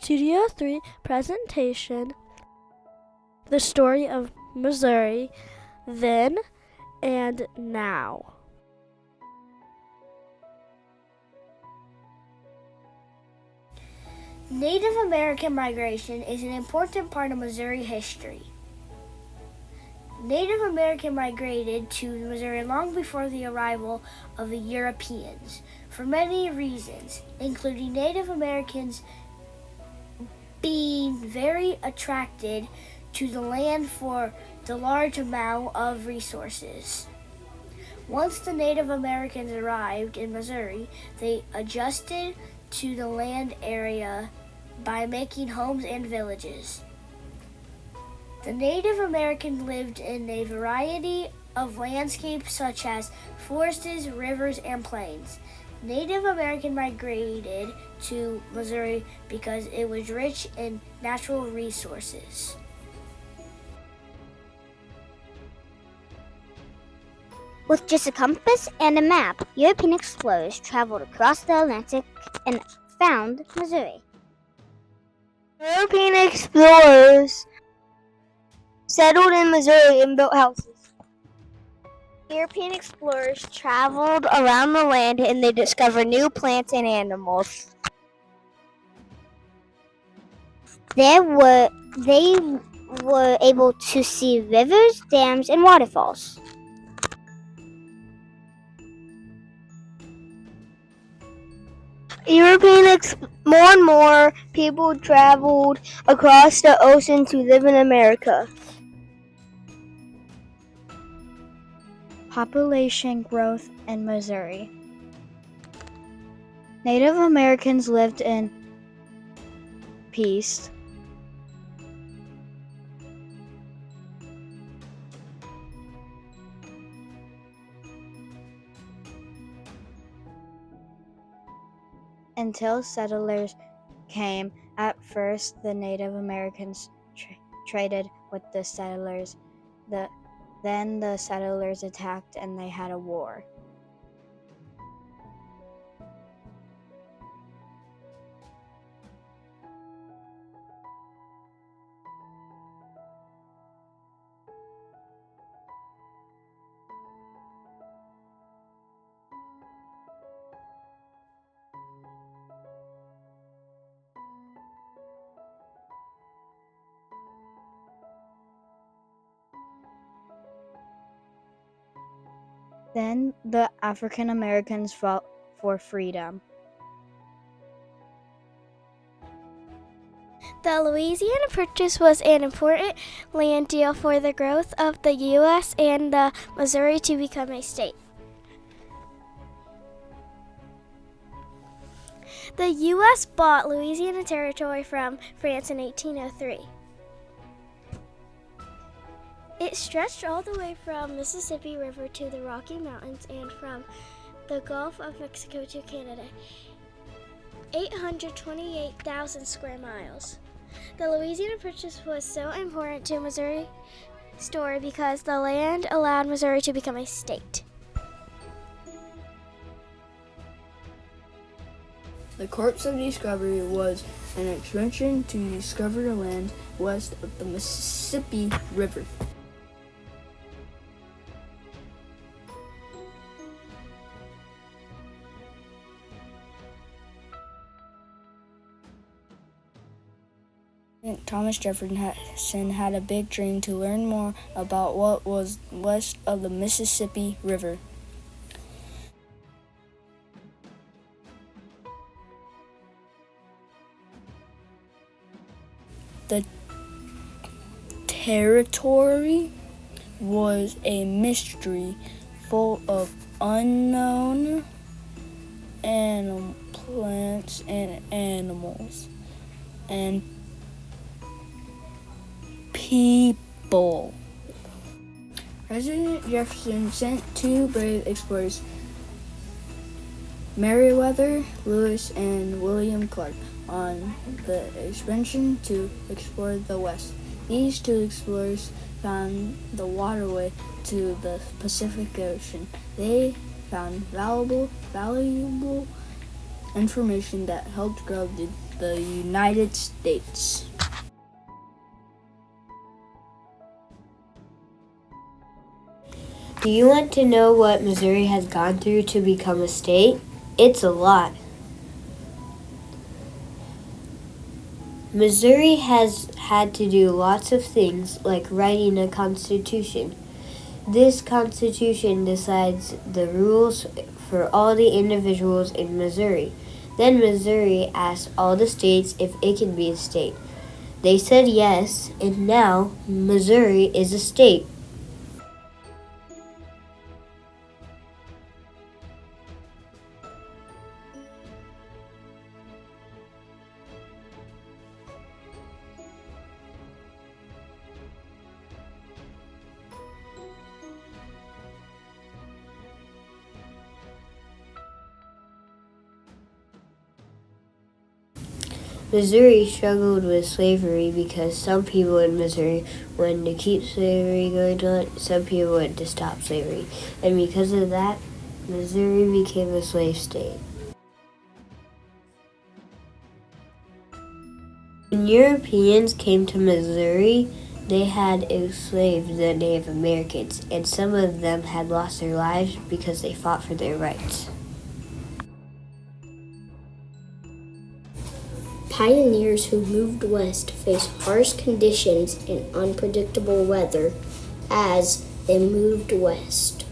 Studio 3 presentation, The Story of Missouri, Then and Now. Native American migration is an important part of Missouri history. Native Americans migrated to Missouri long before the arrival of the Europeans for many reasons, including Native Americans being very attracted to the land for the large amount of resources. Once the Native Americans arrived in Missouri, they adjusted to the land area by making homes and villages. The Native Americans lived in a variety of landscapes such as forests, rivers, and plains. Native Americans migrated to Missouri because it was rich in natural resources. With just a compass and a map, European explorers traveled across the Atlantic and found Missouri. European explorers settled in Missouri and built houses. European explorers traveled around the land and they discovered new plants and animals. They were able to see rivers, dams, and waterfalls. More and more people traveled across the ocean to live in America. Population growth in Missouri. Native Americans lived in peace. Until settlers came. At first, the Native Americans traded with the settlers. Then the settlers attacked and they had a war. Then the African Americans fought for freedom. The Louisiana Purchase was an important land deal for the growth of the U.S. and the Missouri to become a state. The U.S. bought Louisiana Territory from France in 1803. It stretched all the way from Mississippi River to the Rocky Mountains and from the Gulf of Mexico to Canada, 828,000 square miles. The Louisiana Purchase was so important to Missouri's story because the land allowed Missouri to become a state. The Corps of Discovery was an expedition to discover the land west of the Mississippi River. Thomas Jefferson had a big dream to learn more about what was west of the Mississippi River. The territory was a mystery full of unknown plants and animals and people. President Jefferson sent two brave explorers, Meriwether Lewis and William Clark, on the expedition to explore the West. These two explorers found the waterway to the Pacific Ocean. They found valuable information that helped grow the United States. Do you want to know what Missouri has gone through to become a state? It's a lot. Missouri has had to do lots of things, like writing a constitution. This constitution decides the rules for all the individuals in Missouri. Then Missouri asked all the states if it can be a state. They said yes, and now Missouri is a state. Missouri struggled with slavery because some people in Missouri wanted to keep slavery going on, some people wanted to stop slavery, and because of that, Missouri became a slave state. When Europeans came to Missouri, they had enslaved the Native Americans, and some of them had lost their lives because they fought for their rights. Pioneers who moved west faced harsh conditions and unpredictable weather as they moved west.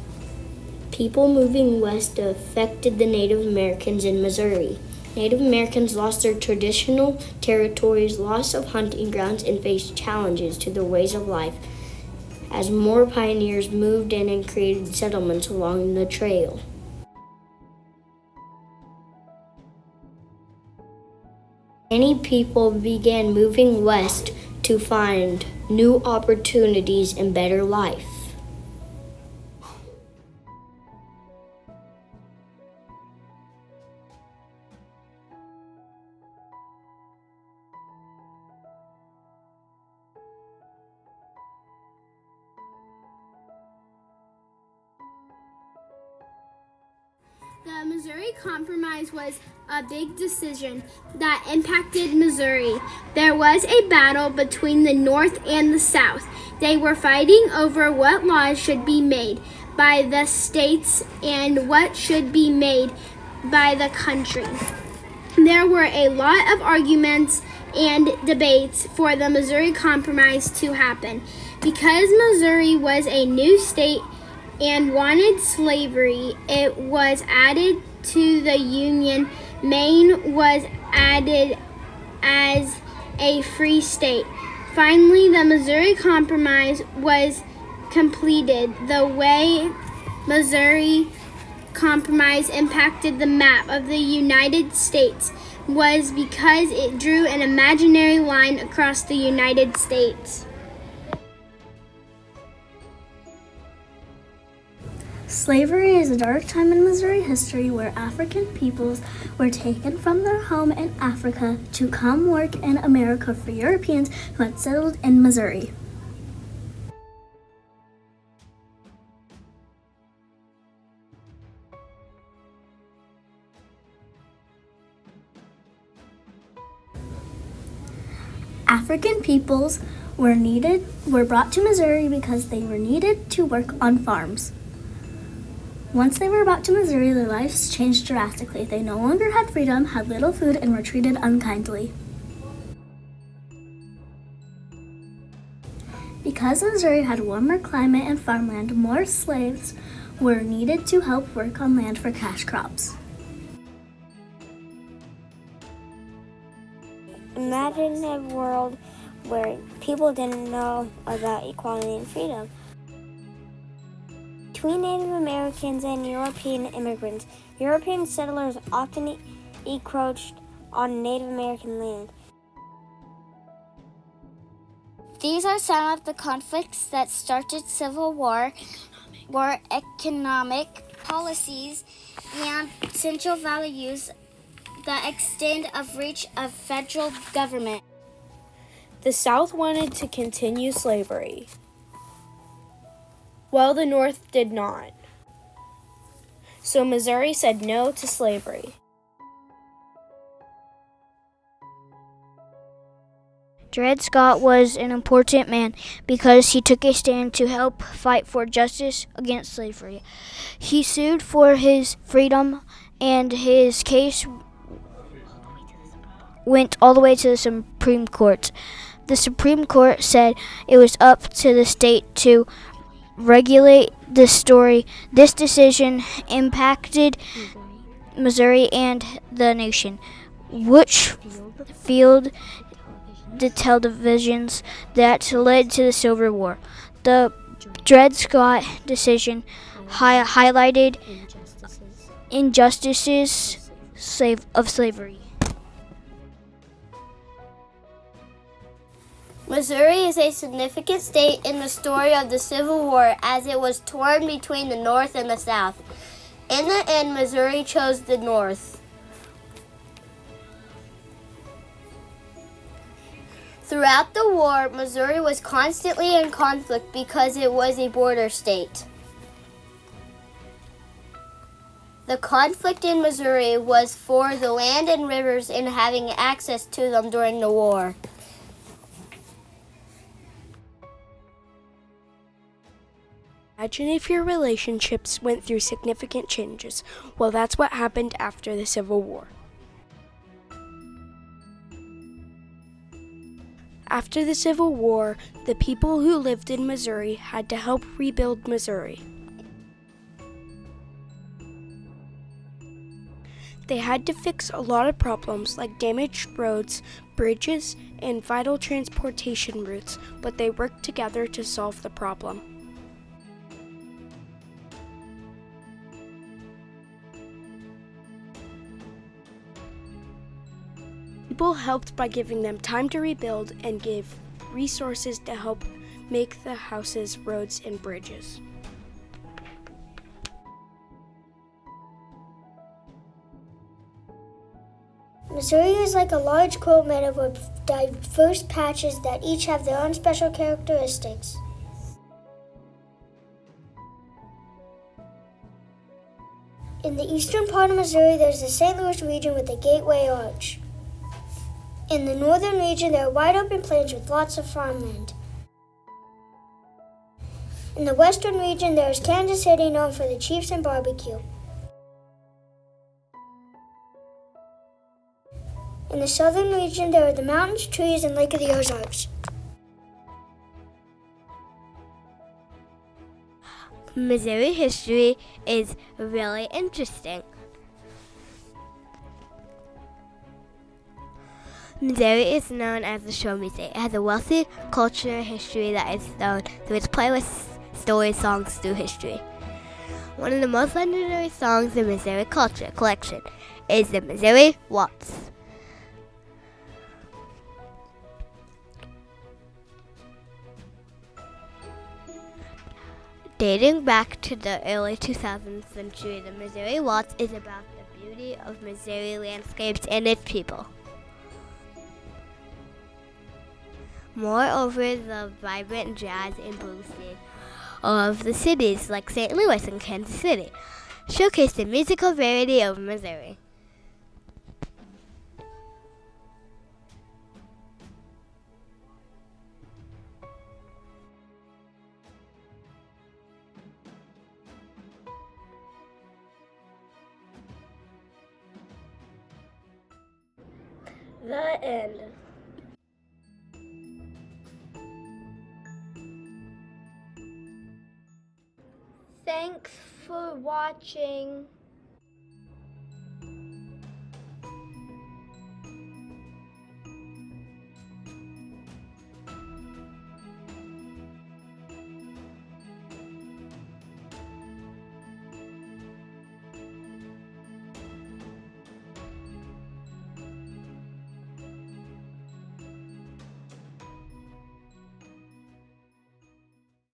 People moving west affected the Native Americans in Missouri. Native Americans lost their traditional territories, loss of hunting grounds, and faced challenges to their ways of life as more pioneers moved in and created settlements along the trail. Many people began moving west to find new opportunities and better life. The Missouri Compromise was a big decision that impacted Missouri. There was a battle between the North and the South. They were fighting over what laws should be made by the states and what should be made by the country. There were a lot of arguments and debates for the Missouri Compromise to happen. Because Missouri was a new state and wanted slavery, it was added to the Union. Maine was added as a free state. Finally, the Missouri Compromise was completed. The way Missouri Compromise impacted the map of the United States was because it drew an imaginary line across the United States. Slavery is a dark time in Missouri history where African peoples were taken from their home in Africa to come work in America for Europeans who had settled in Missouri. African peoples were brought to Missouri because they were needed to work on farms. Once they were brought to Missouri, their lives changed drastically. They no longer had freedom, had little food, and were treated unkindly. Because Missouri had warmer climate and farmland, more slaves were needed to help work on land for cash crops. Imagine a world where people didn't know about equality and freedom. Between Native Americans and European immigrants, European settlers often encroached on Native American land. These are some of the conflicts that started civil war, economic policies, and central values, the extent of reach of federal government. The South wanted to continue slavery, while the North did not. So Missouri said no to slavery. Dred Scott was an important man because he took a stand to help fight for justice against slavery. He sued for his freedom, and his case went all the way to the Supreme Court. The Supreme Court said it was up to the state to regulate the story. This decision impacted Missouri and the nation, which fueled the televisions that led to the Civil War. The Dred Scott decision highlighted injustices of slavery. Missouri is a significant state in the story of the Civil War as it was torn between the North and the South. In the end, Missouri chose the North. Throughout the war, Missouri was constantly in conflict because it was a border state. The conflict in Missouri was for the land and rivers and having access to them during the war. Imagine if your relationships went through significant changes. Well, that's what happened after the Civil War. After the Civil War, the people who lived in Missouri had to help rebuild Missouri. They had to fix a lot of problems like damaged roads, bridges, and vital transportation routes, but they worked together to solve the problem. People helped by giving them time to rebuild and gave resources to help make the houses, roads, and bridges. Missouri is like a large quilt made up of diverse patches that each have their own special characteristics. In the eastern part of Missouri, there's the St. Louis region with the Gateway Arch. In the northern region, there are wide open plains with lots of farmland. In the western region, there is Kansas City, known for the Chiefs and barbecue. In the southern region, there are the mountains, trees, and Lake of the Ozarks. Missouri history is really interesting. Missouri is known as the Show Me State. It has a wealthy cultural history that is known through its playlists, stories, songs through history. One of the most legendary songs in Missouri culture collection is the Missouri Waltz. Dating back to the early 2000th century, the Missouri Waltz is about the beauty of Missouri landscapes and its people. Moreover, the vibrant jazz and blues scene of the cities like St. Louis and Kansas City showcase the musical variety of Missouri. The end. Thanks for watching.